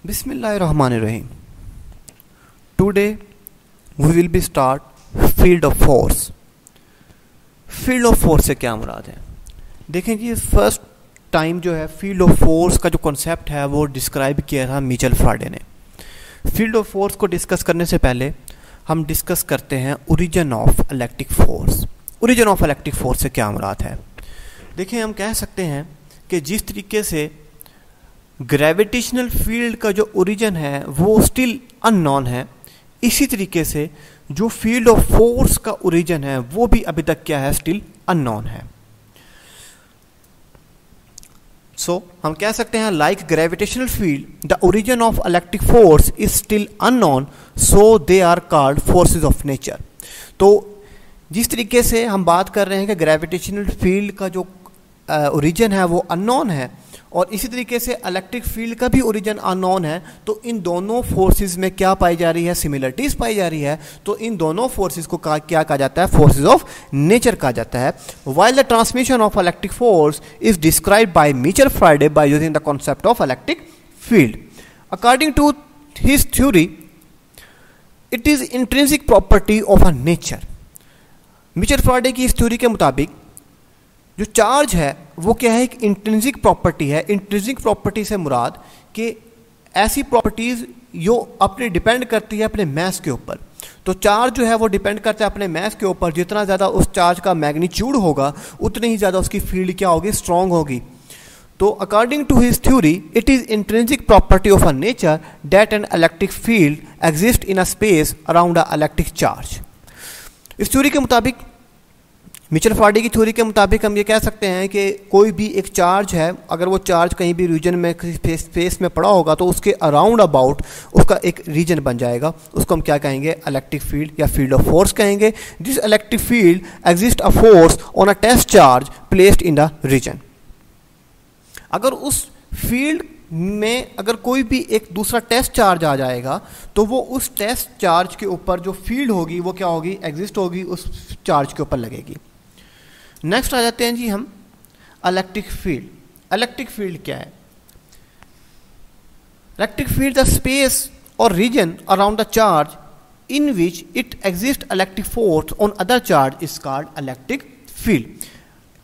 Bismillahirrahmanirrahim. Today we will be start field of force. Field of force से क्या मुराद है? देखें जी, फर्स्ट टाइम जो है फील्ड ऑफ फोर्स का जो कॉन्सेप्ट है वो डिस्क्राइब किया था मिचेल फैराडे ने। फील्ड ऑफ फोर्स को डिस्कस करने से पहले हम डिस्कस करते हैं origin of electric force. Origin of electric force से क्या मुराद है? देखें, हम कह सकते हैं कि जिस तरीके से ग्रेविटेशनल फील्ड का जो ओरिजिन है वो स्टिल अननोन है, इसी तरीके से जो फील्ड ऑफ फोर्स का ओरिजिन है वो भी अभी तक क्या है, स्टिल अननोन है। सो हम कह सकते हैं like gravitational field the origin of electric force is still unknown, so they are called forces of nature. तो जिस तरीके से हम बात कर रहे हैं कि ग्रेविटेशनल फील्ड का जो ओरिजिन है वो अननोन है, और इसी तरीके से इलेक्ट्रिक फील्ड का भी ओरिजिन अननोन है, तो इन दोनों फोर्सेस में क्या पाई जा रही है, सिमिलरिटीज पाई जा रही है। तो इन दोनों फोर्सेस को क्या कहा जाता है, फोर्सेस ऑफ नेचर कहा जाता है। While the transmission of electric force is described by Michael Faraday by using the concept of electric field. According to his theory it is intrinsic property of a nature. Michael Faraday की इस theory के मुताबिक जो charge है वो क्या है, एक इंट्रिंसिक प्रॉपर्टी है। इंट्रिंसिक प्रॉपर्टी से मुराद कि ऐसी प्रॉपर्टीज जो अपने डिपेंड करती है अपने मास के ऊपर। तो चार्ज जो है वो डिपेंड करता है अपने मास के ऊपर, जितना ज़्यादा उस चार्ज का मैग्नीट्यूड होगा उतनी ही ज़्यादा उसकी फील्ड क्या होगी, स्ट्रॉन्ग होगी। तो according to his theory it is intrinsic property of a nature that an electric field exist in a space around a electric charge. इस थ्योरी के मुताबिक, मिचेल फैराडे की थ्योरी के मुताबिक हम ये कह सकते हैं कि कोई भी एक चार्ज है, अगर वो चार्ज कहीं भी रीजन में स्पेस में पड़ा होगा तो उसके अराउंड अबाउट उसका एक रीजन बन जाएगा। उसको हम क्या कहेंगे, इलेक्ट्रिक फील्ड या फील्ड ऑफ फोर्स कहेंगे। This electric field exist a force on a test charge placed in the region. अगर उस फील्ड में अगर कोई भी एक दूसरा टेस्ट चार्ज आ जाएगा तो वो उस टेस्ट चार्ज के ऊपर जो फील्ड होगी वो क्या होगी, एग्जिस्ट होगी, उस चार्ज के ऊपर लगेगी। नेक्स्ट आ जाते हैं जी हम इलेक्ट्रिक फील्ड। इलेक्ट्रिक फील्ड क्या है? इलेक्ट्रिक फील्ड द स्पेस और region around the charge in which it exist electric force on other charge is called electric field.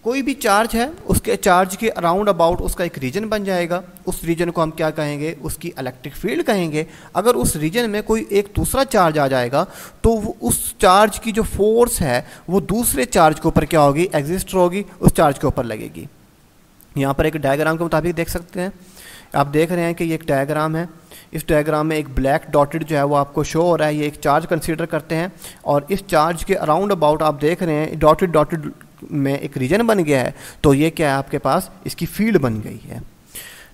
कोई भी चार्ज है उसके चार्ज के अराउंड अबाउट उसका एक रीजन बन जाएगा, उस रीजन को हम क्या कहेंगे, उसकी इलेक्ट्रिक फील्ड कहेंगे। अगर उस रीजन में कोई एक दूसरा चार्ज आ जाएगा तो उस चार्ज की जो फोर्स है वो दूसरे चार्ज के ऊपर क्या होगी, एग्जिस्ट होगी, उस चार्ज के ऊपर लगेगी। यहाँ पर एक डायग्राम के मुताबिक देख सकते हैं, आप देख रहे हैं कि ये एक डायग्राम है। इस डायग्राम में एक ब्लैक डॉटेड जो है वो आपको शो हो रहा है, ये एक चार्ज कंसीडर करते हैं, और इस चार्ज के अराउंड अबाउट आप देख रहे हैं डॉटेड में एक रीजन बन गया है, तो ये क्या है, आपके पास इसकी फील्ड बन गई है।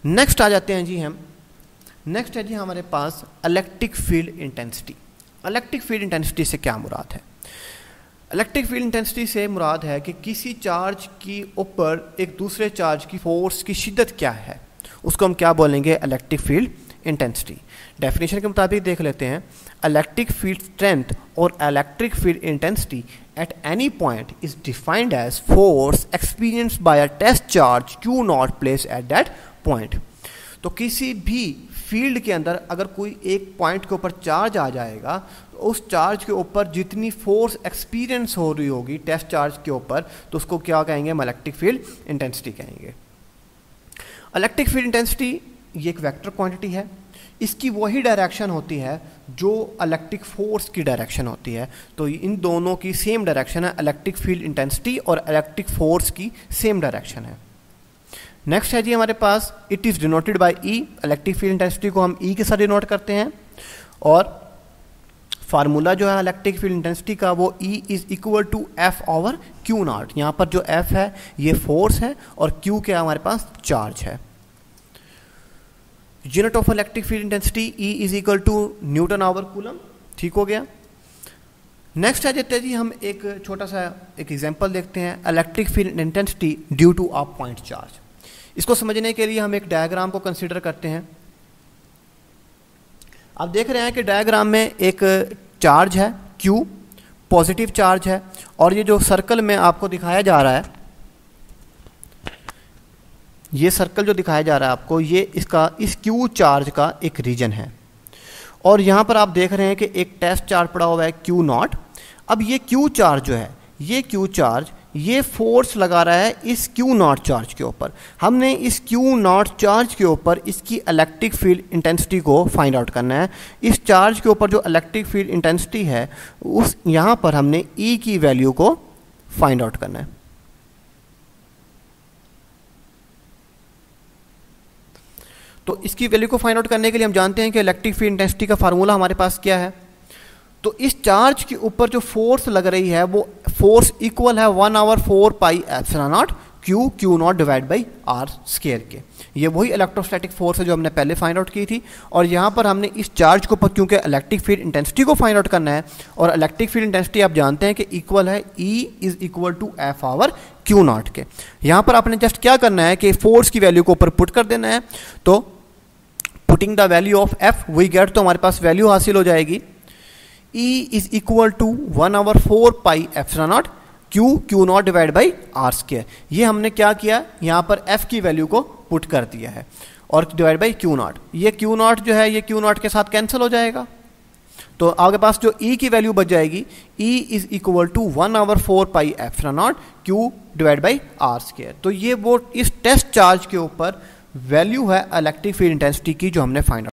नेक्स्ट आ जाते हैं जी हम, नेक्स्ट है जी हमारे पास electric field intensity. Electric field intensity से क्या मुराद है? इलेक्ट्रिक फील्ड इंटेंसिटी से मुराद है कि किसी चार्ज की ऊपर एक दूसरे चार्ज की फोर्स की शिद्दत क्या है, उसको हम क्या बोलेंगे, इलेक्ट्रिक फील्ड इंटेंसिटी। डेफिनेशन के मुताबिक देख लेते हैं, इलेक्ट्रिक फील्ड स्ट्रेंथ और electric field intensity at any point is defined as force experienced by a test charge Q naught placed at that point। तो किसी भी फील्ड के अंदर अगर कोई एक पॉइंट के ऊपर चार्ज आ जाएगा तो उस चार्ज के ऊपर जितनी फोर्स एक्सपीरियंस हो रही होगी टेस्ट चार्ज के ऊपर, तो उसको क्या कहेंगे, हम इलेक्ट्रिक फील्ड इंटेंसिटी कहेंगे। इलेक्ट्रिक फील्ड इंटेंसिटी ये एक वेक्टर क्वांटिटी है, इसकी वही डायरेक्शन होती है जो इलेक्ट्रिक फोर्स की डायरेक्शन होती है। तो इन दोनों की सेम डायरेक्शन है, इलेक्ट्रिक फील्ड इंटेंसिटी और इलेक्ट्रिक फोर्स की सेम डायरेक्शन है। नेक्स्ट है जी हमारे पास, it is denoted by E. Electric field intensity को हम ई के साथ डिनोट करते हैं, और फार्मूला जो है इलेक्ट्रिक फील्ड इंटेंसिटी का वो E is equal to F over Q naught. यहाँ पर जो एफ है ये फोर्स है और क्यू क्या हमारे पास, चार्ज है। Unit of electric field intensity E is equal to newton over coulomb. ठीक हो गया। नेक्स्ट आ जाते हैं जी हम एक छोटा सा एक एग्जांपल देखते हैं, electric field intensity due to a point charge. इसको समझने के लिए हम एक डायग्राम को कंसीडर करते हैं। आप देख रहे हैं कि डायग्राम में एक चार्ज है Q, पॉजिटिव चार्ज है, और ये जो सर्कल में आपको दिखाया जा रहा है ये सर्कल जो दिखाया जा रहा है आपको, ये इसका इस क्यू चार्ज का एक रीजन है। और यहाँ पर आप देख रहे हैं कि एक टेस्ट चार्ज पड़ा हुआ है क्यू नॉट। अब ये क्यू चार्ज जो है, ये क्यू चार्ज ये फोर्स लगा रहा है इस क्यू नॉट चार्ज के ऊपर। हमने इस क्यू नॉट चार्ज के ऊपर इसकी इलेक्ट्रिक फील्ड इंटेंसिटी को फाइंड आउट करना है। इस चार्ज के ऊपर जो इलेक्ट्रिक फील्ड इंटेंसिटी है, उस यहाँ पर हमने ई की वैल्यू को फाइंड आउट करना है। तो इसकी वैल्यू को फाइंड आउट करने के लिए हम जानते हैं कि इलेक्ट्रिक फील्ड इंटेंसिटी का फार्मूला हमारे पास क्या है। तो इस चार्ज के ऊपर जो फोर्स लग रही है वो फोर्स इक्वल है 1/4 pi epsilon naught Q naught divide by R square के। ये वही इलेक्ट्रोस्टैटिक फोर्स है जो हमने पहले फाइंड आउट की थी। और यहाँ पर हमने इस चार्ज के ऊपर क्योंकि इलेक्ट्रिक फील्ड इंटेंसिटी को फाइंड आउट करना है, और इलेक्ट्रिक फील्ड इंटेंसिटी आप जानते हैं कि इक्वल है E is equal to F over Q naught के। यहाँ पर आपने जस्ट क्या करना है कि फोर्स की वैल्यू को ऊपर पुट कर देना है। तो putting the value of F we get, तो हमारे पास वैल्यू हासिल हो जाएगी E is equal to 1/4 pi epsilon naught Q naught divide by R square. ये हमने क्या किया, यहाँ पर f की वैल्यू को पुट कर दिया है और डिवाइड बाई क्यू नॉट। ये क्यू नॉट जो है ये क्यू नॉट के साथ कैंसिल हो जाएगा। तो आपके पास जो E की वैल्यू बच जाएगी, E is equal to 1/4 pi epsilon naught Q divide by R square. तो ये वो इस टेस्ट चार्ज के ऊपर वैल्यू है इलेक्ट्रिक फील्ड इंटेंसिटी की जो हमने फाइंड आउट